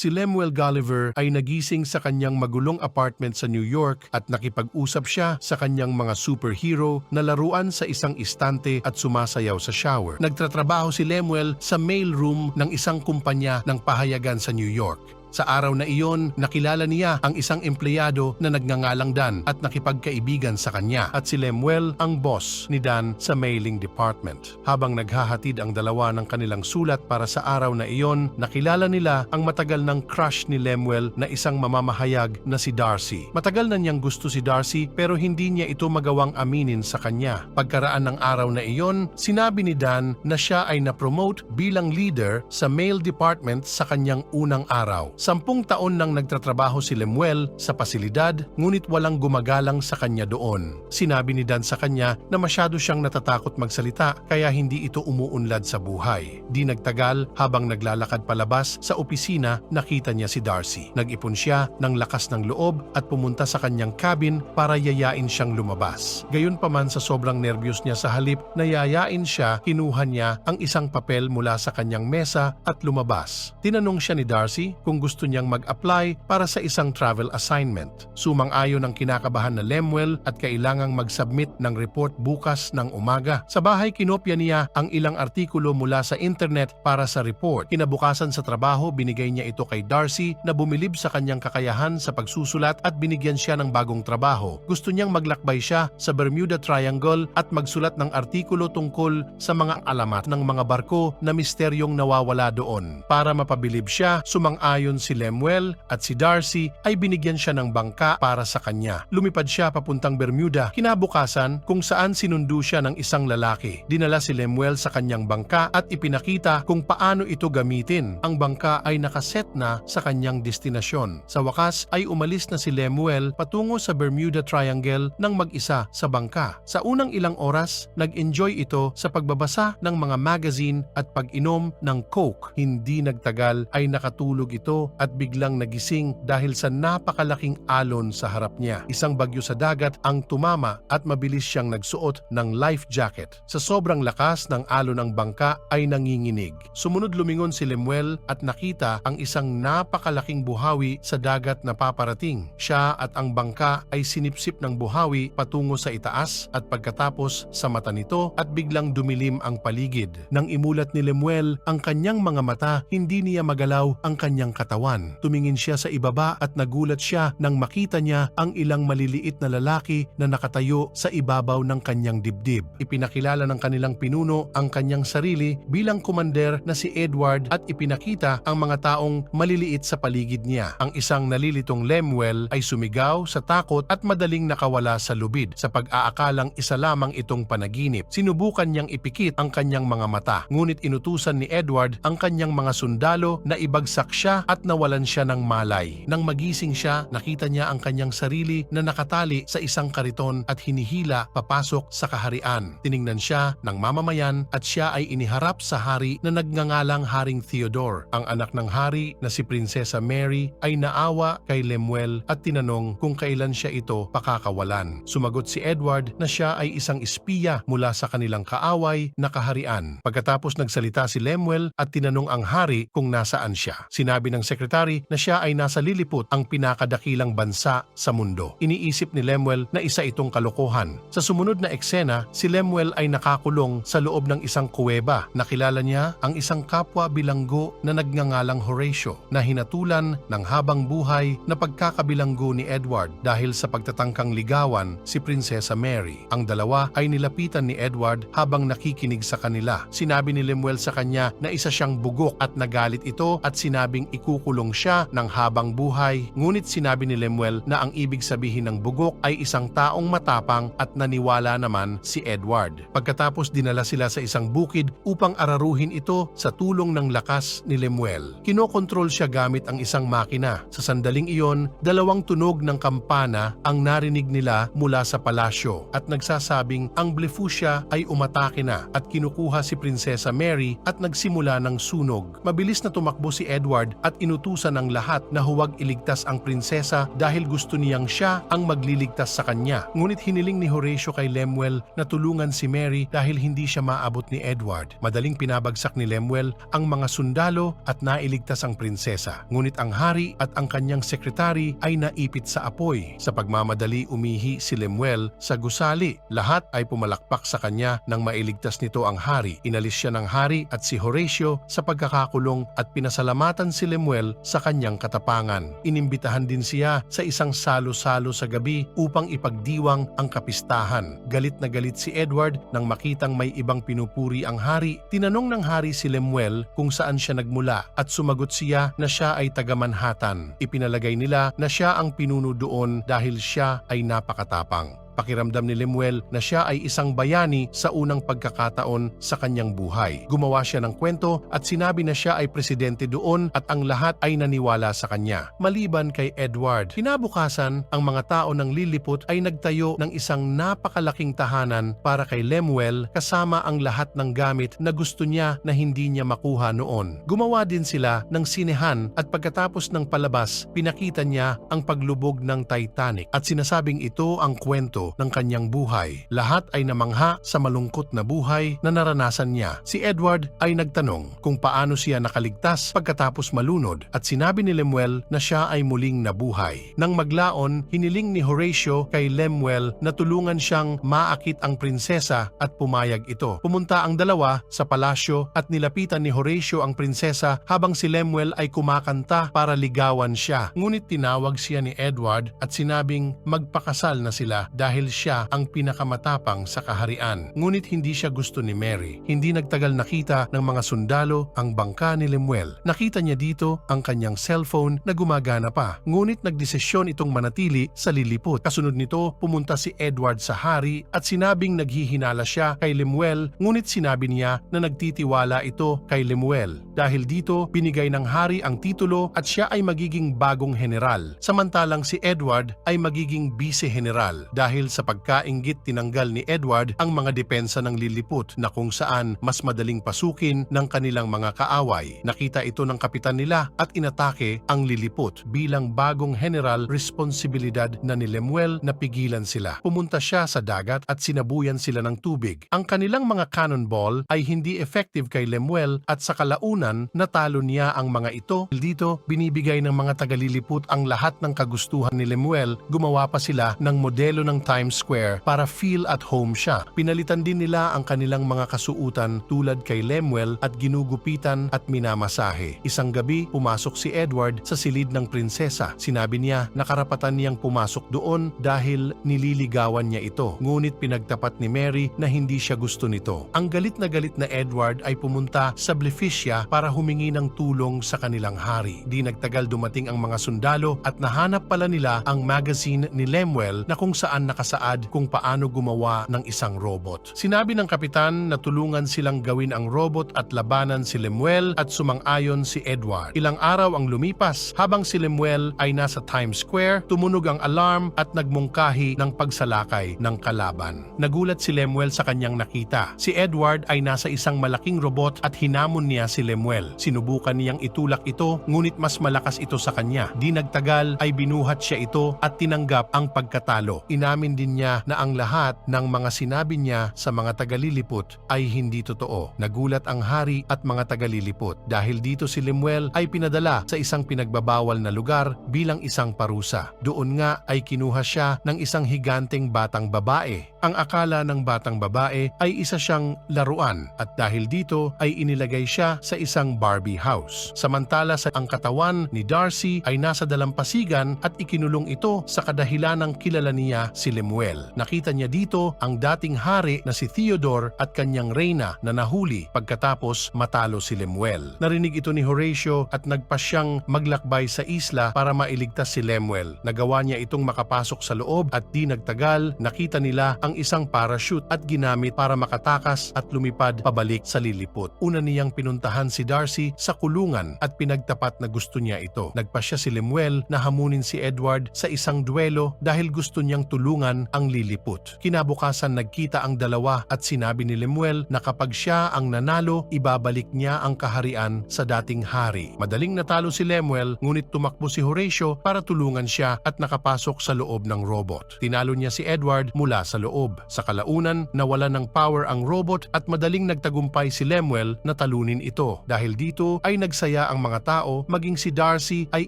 Si Lemuel Gulliver ay nagising sa kanyang magulong apartment sa New York at nakipag-usap siya sa kanyang mga superhero na laruan sa isang istante at sumasayaw sa shower. Nagtatrabaho si Lemuel sa mailroom ng isang kumpanya ng pahayagan sa New York. Sa araw na iyon, nakilala niya ang isang empleyado na nagngangalang Dan at nakipagkaibigan sa kanya at si Lemuel ang boss ni Dan sa mailing department. Habang naghahatid ang dalawa ng kanilang sulat para sa araw na iyon, nakilala nila ang matagal ng crush ni Lemuel na isang mamamahayag na si Darcy. Matagal na niyang gusto si Darcy pero hindi niya ito magawang aminin sa kanya. Pagkaraan ng araw na iyon, sinabi ni Dan na siya ay na-promote bilang leader sa mail department sa kanyang unang araw. 10 taon nang nagtatrabaho si Lemuel sa pasilidad, ngunit walang gumagalang sa kanya doon. Sinabi ni Dan sa kanya na masyado siyang natatakot magsalita kaya hindi ito umuunlad sa buhay. Di nagtagal, habang naglalakad palabas sa opisina, nakita niya si Darcy. Nag-ipon siya ng lakas ng loob at pumunta sa kanyang cabin para yayain siyang lumabas. Gayunpaman, sa sobrang nervyos niya, sa halip na yayain siya, kinuha niya ang isang papel mula sa kanyang mesa at lumabas. Tinanong siya ni Darcy kung gusto niyang mag-apply para sa isang travel assignment. Sumang-ayon ang kinakabahan na Lemuel at kailangang mag-submit ng report bukas ng umaga. Sa bahay, kinopya niya ang ilang artikulo mula sa internet para sa report. Kinabukasan sa trabaho, binigay niya ito kay Darcy na bumilib sa kanyang kakayahan sa pagsusulat at binigyan siya ng bagong trabaho. Gusto niyang maglakbay siya sa Bermuda Triangle at magsulat ng artikulo tungkol sa mga alamat ng mga barko na misteryong nawawala doon. Para mapabilib siya, sumang-ayon si Lemuel at si Darcy ay binigyan siya ng bangka para sa kanya. Lumipad siya papuntang Bermuda. Kinabukasan, kung saan sinundo siya ng isang lalaki. Dinala si Lemuel sa kanyang bangka at ipinakita kung paano ito gamitin. Ang bangka ay nakaset na sa kanyang destinasyon. Sa wakas ay umalis na si Lemuel patungo sa Bermuda Triangle ng mag-isa sa bangka. Sa unang ilang oras, nag-enjoy ito sa pagbabasa ng mga magazine at pag-inom ng Coke. Hindi nagtagal ay nakatulog ito at biglang nagising dahil sa napakalaking alon sa harap niya. Isang bagyo sa dagat ang tumama at mabilis siyang nagsuot ng life jacket. Sa sobrang lakas ng alon ng bangka ay nanginginig. Sumunod lumingon si Lemuel at nakita ang isang napakalaking buhawi sa dagat na paparating. Siya at ang bangka ay sinipsip ng buhawi patungo sa itaas at pagkatapos sa mata nito at biglang dumilim ang paligid. Nang imulat ni Lemuel ang kanyang mga mata, hindi niya magalaw ang kanyang katawan. Tumingin siya sa ibaba at nagulat siya nang makita niya ang ilang maliliit na lalaki na nakatayo sa ibabaw ng kanyang dibdib. Ipinakilala ng kanilang pinuno ang kanyang sarili bilang komander na si Edward at ipinakita ang mga taong maliliit sa paligid niya. Ang isang nalilitong Lemuel ay sumigaw sa takot at madaling nakawala sa lubid sa pag-aakalang isa lamang itong panaginip. Sinubukan niyang ipikit ang kanyang mga mata, ngunit inutusan ni Edward ang kanyang mga sundalo na ibagsak siya at nawalan siya ng malay. Nang magising siya, nakita niya ang kanyang sarili na nakatali sa isang kariton at hinihila papasok sa kaharian. Tiningnan siya ng mamamayan at siya ay iniharap sa hari na nagngangalang Haring Theodore. Ang anak ng hari na si Prinsesa Mary ay naawa kay Lemuel at tinanong kung kailan siya ito pakakawalan. Sumagot si Edward na siya ay isang espiya mula sa kanilang kaaway na kaharian. Pagkatapos nagsalita si Lemuel at tinanong ang hari kung nasaan siya. Sinabi ng sekretary na siya ay nasa Lilliput, ang pinakadakilang bansa sa mundo. Iniisip ni Lemuel na isa itong kalokohan. Sa sumunod na eksena, si Lemuel ay nakakulong sa loob ng isang kuweba. Nakilala niya ang isang kapwa bilanggo na nagngangalang Horatio na hinatulan ng habang buhay na pagkakabilanggo ni Edward dahil sa pagtatangkang ligawan si Prinsesa Mary. Ang dalawa ay nilapitan ni Edward habang nakikinig sa kanila. Sinabi ni Lemuel sa kanya na isa siyang bugok at nagalit ito at sinabing ikukulong siya ng habang buhay. Ngunit sinabi ni Lemuel na ang ibig sabihin ng bugok ay isang taong matapang at naniwala naman si Edward. Pagkatapos dinala sila sa isang bukid upang araruhin ito sa tulong ng lakas ni Lemuel. Kinokontrol siya gamit ang isang makina. Sa sandaling iyon, 2 tunog ng kampana ang narinig nila mula sa palasyo at nagsasabing ang Blefuscia ay umatake na at kinukuha si Prinsesa Mary at nagsimula ng sunog. Mabilis na tumakbo si Edward at inutusan ng lahat na huwag iligtas ang prinsesa dahil gusto niyang siya ang magliligtas sa kanya. Ngunit hiniling ni Horatio kay Lemuel na tulungan si Mary dahil hindi siya maabot ni Edward. Madaling pinabagsak ni Lemuel ang mga sundalo at nailigtas ang prinsesa. Ngunit ang hari at ang kanyang sekretary ay naipit sa apoy. Sa pagmamadali umihi si Lemuel sa gusali. Lahat ay pumalakpak sa kanya nang mailigtas nito ang hari. Inalis siya ng hari at si Horatio sa pagkakakulong at pinasalamatan si Lemuel sa kanyang katapangan. Inimbitahan din siya sa isang salo-salo sa gabi upang ipagdiwang ang kapistahan. Galit na galit si Edward nang makitang may ibang pinupuri ang hari. Tinanong ng hari si Lemuel kung saan siya nagmula at sumagot siya na siya ay taga Manhattan. Ipinalagay nila na siya ang pinuno doon dahil siya ay napakatapang. Pakiramdam ni Lemuel na siya ay isang bayani sa unang pagkakataon sa kanyang buhay. Gumawa siya ng kwento at sinabi na siya ay presidente doon at ang lahat ay naniwala sa kanya. Maliban kay Edward, kinabukasan ang mga tao ng liliput ay nagtayo ng isang napakalaking tahanan para kay Lemuel kasama ang lahat ng gamit na gusto niya na hindi niya makuha noon. Gumawa din sila ng sinehan at pagkatapos ng palabas, pinakita niya ang paglubog ng Titanic at sinasabing ito ang kwento ng kanyang buhay. Lahat ay namangha sa malungkot na buhay na naranasan niya. Si Edward ay nagtanong kung paano siya nakaligtas pagkatapos malunod at sinabi ni Lemuel na siya ay muling nabuhay. Nang maglaon, hiniling ni Horatio kay Lemuel na tulungan siyang maakit ang prinsesa at pumayag ito. Pumunta ang dalawa sa palasyo at nilapitan ni Horatio ang prinsesa habang si Lemuel ay kumakanta para ligawan siya. Ngunit tinawag siya ni Edward at sinabing magpakasal na sila dahil siya ang pinakamatapang sa kaharian. Ngunit hindi siya gusto ni Mary. Hindi nagtagal nakita ng mga sundalo ang bangka ni Lemuel. Nakita niya dito ang kanyang cellphone na gumagana pa. Ngunit nagdesisyon itong manatili sa liliput. Kasunod nito, pumunta si Edward sa hari at sinabing naghihinala siya kay Lemuel, ngunit sinabi niya na nagtitiwala ito kay Lemuel. Dahil dito, binigay ng hari ang titulo at siya ay magiging bagong general. Samantalang si Edward ay magiging vice-general dahil sa pagkainggit tinanggal ni Edward ang mga depensa ng liliput na kung saan mas madaling pasukin ng kanilang mga kaaway. Nakita ito ng kapitan nila at inatake ang liliput. Bilang bagong general, responsibilidad na ni Lemuel na pigilan sila. Pumunta siya sa dagat at sinabuyan sila ng tubig. Ang kanilang mga cannonball ay hindi effective kay Lemuel at sa kalaunan natalo niya ang mga ito. Dito, binibigay ng mga tagaliliput ang lahat ng kagustuhan ni Lemuel. Gumawa pa sila ng modelo ng Times Square para feel at home siya. Pinalitan din nila ang kanilang mga kasuutan tulad kay Lemuel at ginugupitan at minamasahe. Isang gabi, pumasok si Edward sa silid ng prinsesa. Sinabi niya na karapatan niyang pumasok doon dahil nililigawan niya ito. Ngunit pinagtapat ni Mary na hindi siya gusto nito. Ang galit na Edward ay pumunta sa Blefuscia para humingi ng tulong sa kanilang hari. Di nagtagal dumating ang mga sundalo at nahanap pala nila ang magazine ni Lemuel na kung saan nakasaad kung paano gumawa ng isang robot. Sinabi ng kapitan na tulungan silang gawin ang robot at labanan si Lemuel at sumang-ayon si Edward. Ilang araw ang lumipas habang si Lemuel ay nasa Times Square, tumunog ang alarm at nagmungkahi ng pagsalakay ng kalaban. Nagulat si Lemuel sa kanyang nakita. Si Edward ay nasa isang malaking robot at hinamon niya si Lemuel. Sinubukan niyang itulak ito ngunit mas malakas ito sa kanya. Di nagtagal ay binuhat siya ito at tinanggap ang pagkatalo. Inamin din niya na ang lahat ng mga sinabi niya sa mga tagaliliput ay hindi totoo. Nagulat ang hari at mga tagaliliput dahil dito si Lemuel ay pinadala sa isang pinagbabawal na lugar bilang isang parusa. Doon nga ay kinuha siya ng isang higanteng batang babae. Ang akala ng batang babae ay isa siyang laruan at dahil dito ay inilagay siya sa isang Barbie house. Samantala sa ang katawan ni Darcy ay nasa dalampasigan at ikinulong ito sa kadahilanang kilala niya si Lemuel. Nakita niya dito ang dating hari na si Theodore at kanyang reyna na nahuli pagkatapos matalo si Lemuel. Narinig ito ni Horatio at nagpasyang maglakbay sa isla para mailigtas si Lemuel. Nagawa niya itong makapasok sa loob at di nagtagal nakita nila ang ang isang parachute at ginamit para makatakas at lumipad pabalik sa lilipot. Una niyang pinuntahan si Darcy sa kulungan at pinagtapat na gusto niya ito. Nagpasya si Lemuel na hamunin si Edward sa isang duelo dahil gusto niyang tulungan ang liliput. Kinabukasan nagkita ang dalawa at sinabi ni Lemuel na kapag siya ang nanalo, ibabalik niya ang kaharian sa dating hari. Madaling natalo si Lemuel, ngunit tumakbo si Horatio para tulungan siya at nakapasok sa loob ng robot. Tinalo niya si Edward mula sa loob. Sa kalaunan, nawala ng power ang robot at madaling nagtagumpay si Lemuel na talunin ito. Dahil dito ay nagsaya ang mga tao, maging si Darcy ay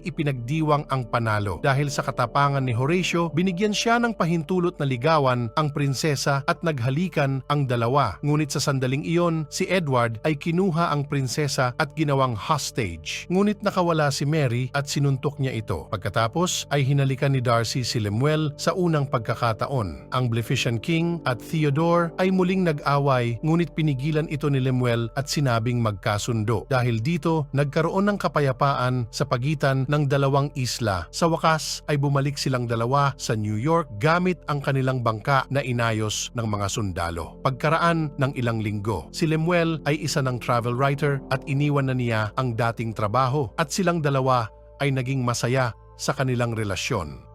ipinagdiwang ang panalo. Dahil sa katapangan ni Horatio, binigyan siya ng pahintulot na ligawan ang prinsesa at naghalikan ang dalawa. Ngunit sa sandaling iyon, si Edward ay kinuha ang prinsesa at ginawang hostage. Ngunit nakawala si Mary at sinuntok niya ito. Pagkatapos ay hinalikan ni Darcy si Lemuel sa unang pagkakataon. Ang Blefuscan King at Theodore ay muling nag-away, ngunit pinigilan ito ni Lemuel at sinabing magkasundo. Dahil dito, nagkaroon ng kapayapaan sa pagitan ng dalawang isla. Sa wakas ay bumalik silang dalawa sa New York gamit ang kanilang bangka na inayos ng mga sundalo. Pagkaraan ng ilang linggo, si Lemuel ay isa ng travel writer at iniwan na niya ang dating trabaho at silang dalawa ay naging masaya sa kanilang relasyon.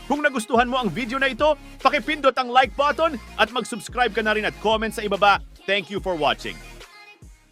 Kung nagustuhan mo ang video na ito, pakipindot ang like button at mag-subscribe ka na rin at comment sa ibaba. Thank you for watching.